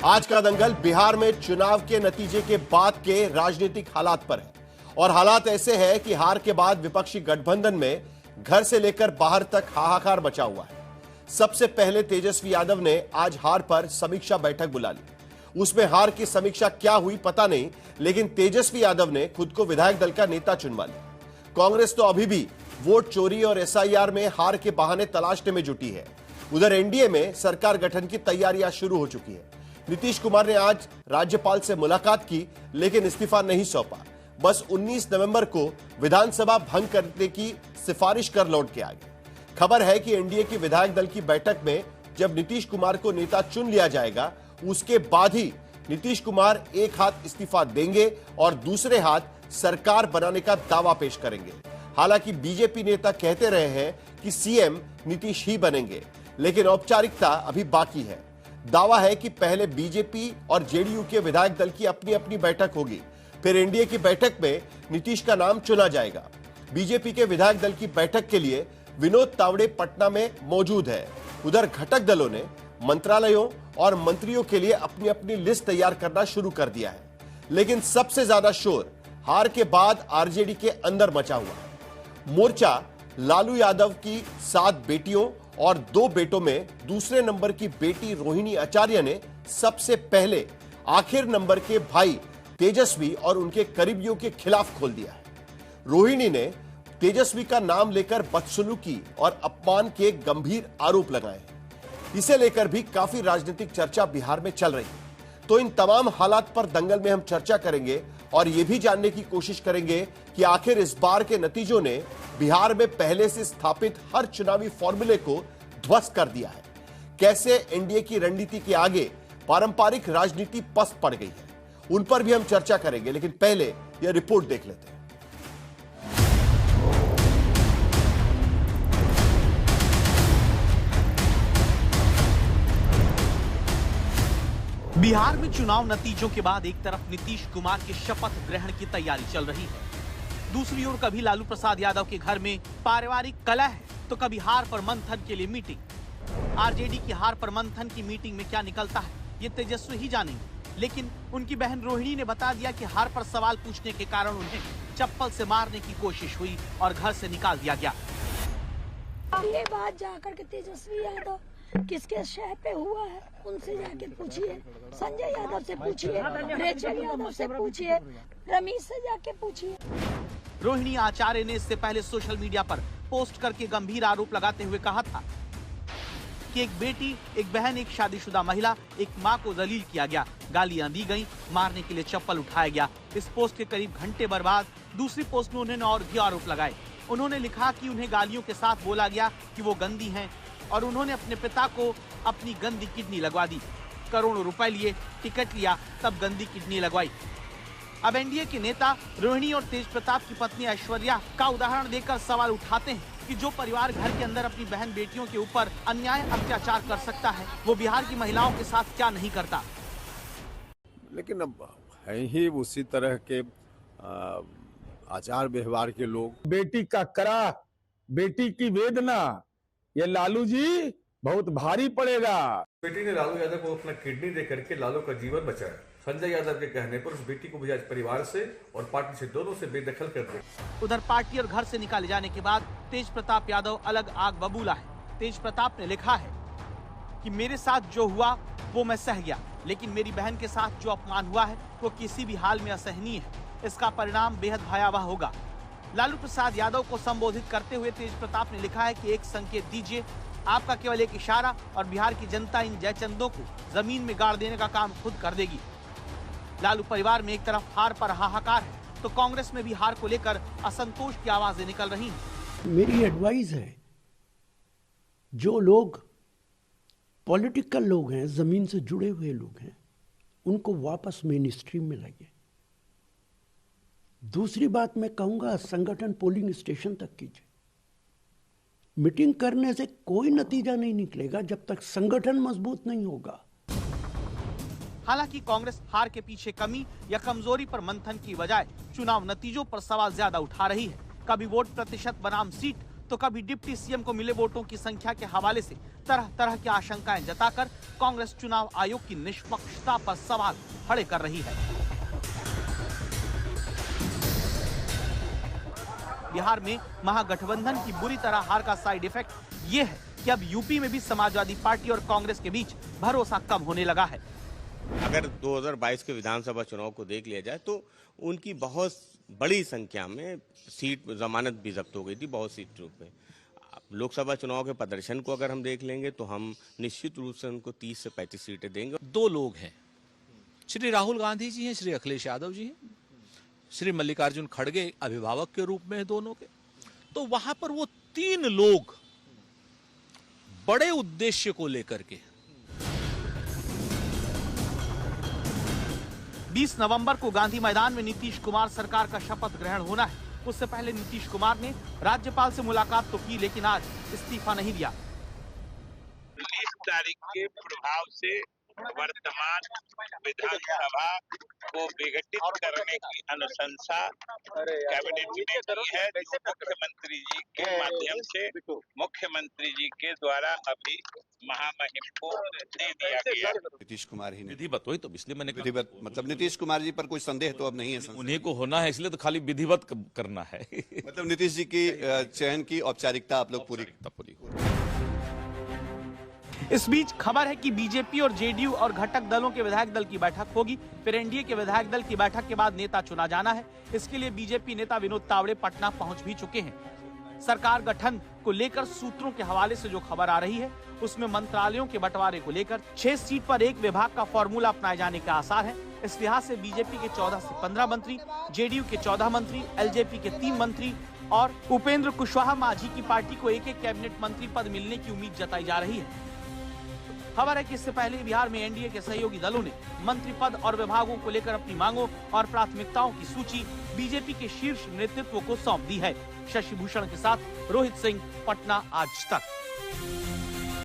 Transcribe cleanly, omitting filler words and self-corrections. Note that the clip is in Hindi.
आज का दंगल बिहार में चुनाव के नतीजे के बाद के राजनीतिक हालात पर है और हालात ऐसे हैं कि हार के बाद विपक्षी गठबंधन में घर से लेकर बाहर तक हाहाकार मचा हुआ है। सबसे पहले तेजस्वी यादव ने आज हार पर समीक्षा बैठक बुला ली। उसमें हार की समीक्षा क्या हुई पता नहीं, लेकिन तेजस्वी यादव ने खुद को विधायक दल का नेता चुनवा लिया। कांग्रेस तो अभी भी वोट चोरी और एसआईआर में हार के बहाने तलाशने में जुटी है। उधर एनडीए में सरकार गठन की तैयारियां शुरू हो चुकी है। नीतीश कुमार ने आज राज्यपाल से मुलाकात की, लेकिन इस्तीफा नहीं सौंपा। बस 19 नवंबर को विधानसभा भंग करने की सिफारिश कर लौट के आ गए। खबर है कि एनडीए की विधायक दल की बैठक में जब नीतीश कुमार को नेता चुन लिया जाएगा, उसके बाद ही नीतीश कुमार एक हाथ इस्तीफा देंगे और दूसरे हाथ सरकार बनाने का दावा पेश करेंगे। हालांकि बीजेपी नेता कहते रहे हैं कि सीएम नीतीश ही बनेंगे, लेकिन औपचारिकता अभी बाकी है। दावा है कि पहले बीजेपी और जेडीयू के विधायक दल की अपनी अपनी बैठक होगी, फिर एनडीए की बैठक में नीतीश का नाम चुना जाएगा। बीजेपी के विधायक दल की बैठक के लिए विनोद तावड़े पटना में मौजूद है। उधर घटक दलों ने मंत्रालयों और मंत्रियों के लिए अपनी अपनी लिस्ट तैयार करना शुरू कर दिया है, लेकिन सबसे ज्यादा शोर हार के बाद आरजेडी के अंदर मचा हुआ है। मोर्चा लालू यादव की 7 बेटियों और 2 बेटों में दूसरे नंबर की बेटी रोहिणी आचार्य ने सबसे पहले आखिर नंबर के भाई तेजस्वी और उनके करीबियों के खिलाफ खोल दिया है। रोहिणी ने तेजस्वी का नाम लेकर बदसलूकी और अपमान के गंभीर आरोप लगाए हैं। इसे लेकर भी काफी राजनीतिक चर्चा बिहार में चल रही है। तो इन तमाम हालात पर दंगल में हम चर्चा करेंगे और यह भी जानने की कोशिश करेंगे कि आखिर इस बार के नतीजों ने बिहार में पहले से स्थापित हर चुनावी फॉर्मूले को ध्वस्त कर दिया है। कैसे एनडीए की रणनीति के आगे पारंपरिक राजनीति पस्त पड़ गई है, उन पर भी हम चर्चा करेंगे, लेकिन पहले यह रिपोर्ट देख लेते हैं। बिहार में चुनाव नतीजों के बाद एक तरफ नीतीश कुमार के शपथ ग्रहण की तैयारी चल रही है, दूसरी ओर कभी लालू प्रसाद यादव के घर में पारिवारिक कलह है, तो कभी हार पर मंथन के लिए मीटिंग। आरजेडी की हार पर मंथन की मीटिंग में क्या निकलता है, ये तेजस्वी ही जानेंगे। लेकिन उनकी बहन रोहिणी ने बता दिया कि हार पर सवाल पूछने के कारण उन्हें चप्पल से मारने की कोशिश हुई और घर से निकाल दिया गया। ये बात जाकर के तेजस्वी यादव किसके शह पे हुआ है, उनसे जाके पूछिए, संजय यादव से पूछिए, रेचल यादव से पूछिए, रमेश से जाके पूछिए। रोहिणी आचार्य ने इससे पहले सोशल मीडिया पर पोस्ट करके गंभीर आरोप लगाते हुए कहा था कि एक बेटी, एक बहन, एक शादीशुदा महिला, एक मां को जलील किया गया, गालियां दी गईं, मारने के लिए चप्पल उठाया गया। इस पोस्ट के करीब घंटे भर बाद दूसरी पोस्ट में उन्होंने और भी आरोप लगाए। उन्होंने लिखा कि उन्हें गालियों के साथ बोला गया कि वो गंदी हैं और उन्होंने अपने पिता को अपनी गंदी किडनी लगवा दी। करोड़ों रुपए लिए, टिकट लिया, तब गंदी किडनी लगवाई। अब एनडीए के नेता रोहिणी और तेज प्रताप की पत्नी ऐश्वर्या का उदाहरण देकर सवाल उठाते हैं कि जो परिवार घर के अंदर अपनी बहन बेटियों के ऊपर अन्याय अत्याचार कर सकता है, वो बिहार की महिलाओं के साथ क्या नहीं करता। लेकिन अब है ही उसी तरह के आचार व्यवहार के लोग। बेटी का करा, बेटी की वेदना, ये लालू जी बहुत भारी पड़ेगा। बेटी ने लालू यादव को अपना किडनी दे करके लालू का जीवन बचाया। संजय यादव के कहने पर उस बेटी को भी आज परिवार से और पार्टी से दोनों से बेदखल कर दिया। उधर पार्टी और घर से निकाले जाने के बाद तेज प्रताप यादव अलग आग बबूला है। तेज प्रताप ने लिखा है कि मेरे साथ जो हुआ वो मैं सह गया, लेकिन मेरी बहन के साथ जो अपमान हुआ है वो किसी भी हाल में असहनीय है। इसका परिणाम बेहद भयावह होगा। लालू प्रसाद यादव को संबोधित करते हुए तेज प्रताप ने लिखा है कि एक संकेत दीजिए, आपका केवल एक इशारा और बिहार की जनता इन जयचंदों को जमीन में गाड़ देने का काम खुद कर देगी। लालू परिवार में एक तरफ हार पर हाहाकार है, तो कांग्रेस में भी हार को लेकर असंतोष की आवाजें निकल रही हैं। मेरी एडवाइस है, जो लोग पॉलिटिकल लोग हैं, जमीन से जुड़े हुए लोग हैं, उनको वापस मेन स्ट्रीम में लाइए। दूसरी बात मैं कहूंगा, संगठन पोलिंग स्टेशन तक कीजिए। मीटिंग करने से कोई नतीजा नहीं निकलेगा जब तक संगठन मजबूत नहीं होगा। हालांकि कांग्रेस हार के पीछे कमी या कमजोरी पर मंथन की बजाय चुनाव नतीजों पर सवाल ज्यादा उठा रही है। कभी वोट प्रतिशत बनाम सीट, तो कभी डिप्टी सीएम को मिले वोटों की संख्या के हवाले से तरह तरह की आशंकाएं जताकर कांग्रेस चुनाव आयोग की निष्पक्षता पर सवाल खड़े कर रही है। बिहार में महागठबंधन की बुरी तरह हार का साइड इफेक्ट ये है कि अब यूपी में भी समाजवादी पार्टी और कांग्रेस के बीच भरोसा कम होने लगा है। अगर 2022 के विधानसभा चुनाव को देख लिया जाए तो उनकी बहुत बड़ी संख्या में सीट जमानत भी जब्त हो गई थी, बहुत सीटों पे। लोकसभा चुनाव के प्रदर्शन को अगर हम देख लेंगे तो हम निश्चित रूप से उनको 30 से 35 सीटें देंगे। दो लोग हैं, श्री राहुल गांधी जी हैं, श्री अखिलेश यादव जी हैं, श्री मल्लिकार्जुन खड़गे अभिभावक के रूप में है दोनों के। तो वहां पर वो तीन लोग बड़े उद्देश्य को लेकर के 20 नवंबर को गांधी मैदान में नीतीश कुमार सरकार का शपथ ग्रहण होना है। उससे पहले नीतीश कुमार ने राज्यपाल से मुलाकात तो की, लेकिन आज इस्तीफा नहीं दिया। 20 तारीख के प्रभाव से वर्तमान विधानसभा को विघटित करने की अनुशंसा कैबिनेट में की है, जो मुख्यमंत्री जी के माध्यम से मुख्यमंत्री जी के द्वारा अभी महामहिम को दे दिया गया। नीतीश कुमार ही ने विधिवत हुई, तो इसलिए मैंने विधिवत मतलब नीतीश कुमार जी पर कोई संदेह तो अब नहीं है। उन्हीं को होना है, इसलिए तो खाली विधिवत करना है। मतलब नीतीश जी की चयन की औपचारिकता आप लोग पूरी इस बीच खबर है कि बीजेपी और जेडीयू और घटक दलों के विधायक दल की बैठक होगी। फिर एनडीए के विधायक दल की बैठक के बाद नेता चुना जाना है। इसके लिए बीजेपी नेता विनोद तावड़े पटना पहुंच भी चुके हैं। सरकार गठन को लेकर सूत्रों के हवाले से जो खबर आ रही है उसमें मंत्रालयों के बंटवारे को लेकर 6 सीट पर एक विभाग का फॉर्मूला अपनाए जाने के आसार है। इस लिहाज से बीजेपी के 14 से 15 मंत्री, जेडीयू के 14 मंत्री, एलजेपी के 3 मंत्री और उपेंद्र कुशवाहा माझी की पार्टी को एक-एक कैबिनेट मंत्री पद मिलने की उम्मीद जताई जा रही है। खबर है कि इससे पहले बिहार में एनडीए के सहयोगी दलों ने मंत्री पद और विभागों को लेकर अपनी मांगों और प्राथमिकताओं की सूची बीजेपी के शीर्ष नेतृत्व को सौंप दी है। शशि भूषण के साथ रोहित सिंह, पटना आज तक।